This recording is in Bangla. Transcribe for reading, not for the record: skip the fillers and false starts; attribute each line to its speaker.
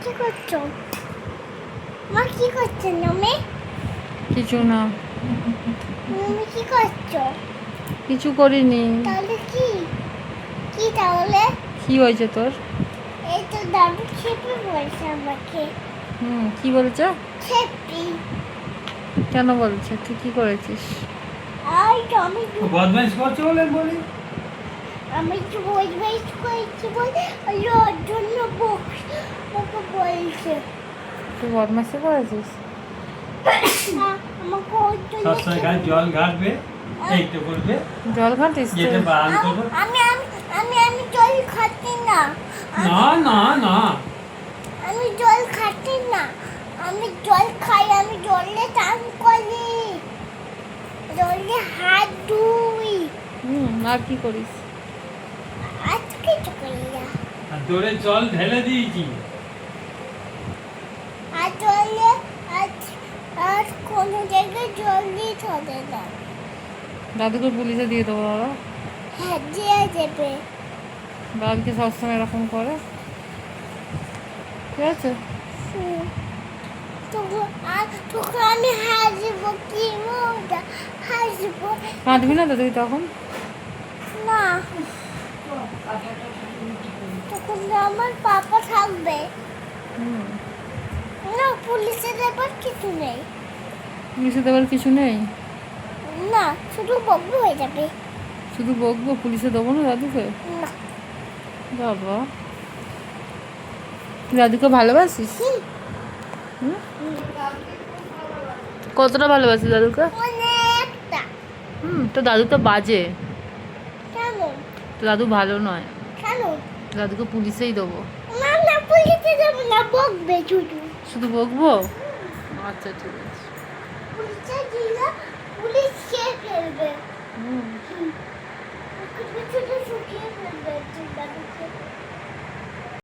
Speaker 1: কি করছো? মা কি করছেন তুমি?
Speaker 2: কিছু না,
Speaker 1: তুমি কি করছো?
Speaker 2: কিছু করিনি।
Speaker 1: তাহলে কি? কি তাহলে?
Speaker 2: কি হয়েছে তোর?
Speaker 1: এই তো দাদু খেপে বলছে আমাকে।
Speaker 2: কি বলছে?
Speaker 1: খেপি।
Speaker 2: কেন বলছে? তুই কি করেছিস?
Speaker 1: আর আমি
Speaker 3: বদমাইশ করছে বলে বলি।
Speaker 1: আমি তো বদমাইশ করেছি বলে ওর জন্য ওকে বলছে।
Speaker 2: তুই বদমাইশি করেছিস?
Speaker 1: আমাকে ওর জন্য
Speaker 3: সবসময় খালি জল ঘাটবে, এইটা করবে,
Speaker 2: জল ঘাঁটিস তুই?
Speaker 3: যেটা বারণ করবে।
Speaker 1: আমি জল খাচ্ছি না।
Speaker 3: না না না,
Speaker 1: আমি জল খাচ্ছি না। আমি জল খাই, আমি জলে চান করি, জলে হাত ধুই।
Speaker 2: আর কি করিস?
Speaker 1: আজ কিছু করি না।
Speaker 3: আর দৌড়ে জল ঢেলে দিয়েছি।
Speaker 1: আর জলে আজ আর কোনো জায়গায় জল দিয়ে চলে না।
Speaker 2: দাদুকে পুলিশে দিয়ে দেবো দাদা।
Speaker 1: হ্যাঁ দিয়ে দেবে।
Speaker 2: দাদুকে সবসময় এরকম করে, ঠিক আছে?
Speaker 1: হুম। তোকে আমি হাসবো, কি মজা হাসবো।
Speaker 2: কাঁদবি না তো তুই তখন?
Speaker 1: না, তখন আমার পাপা থাকবে।
Speaker 2: হুম
Speaker 1: না, পুলিশের ব্যাপার কিছু নেই।
Speaker 2: পুলিশে দেওয়ার কিছু নেই?
Speaker 1: না, শুধু বকবো হয়ে যাবে।
Speaker 2: শুধু বকবো, পুলিশে দেবো না দাদুকে?
Speaker 1: না।
Speaker 2: বাবা, তুই দাদুকে ভালোবাসিস? হুম? কতটা ভালোবাসিস দাদুকে?
Speaker 1: অনেকটা।
Speaker 2: তো দাদু তো বাজে,
Speaker 1: কেন?
Speaker 2: তো দাদু ভালো নয়।
Speaker 1: কেন?
Speaker 2: তো দাদুকে পুলিশেই দেবো।
Speaker 1: না না, পুলিশে যাবো না, বকবে শুধু।
Speaker 2: শুধু বকবো? আচ্ছা ঠিক আছে।
Speaker 1: পুলিশে দিলে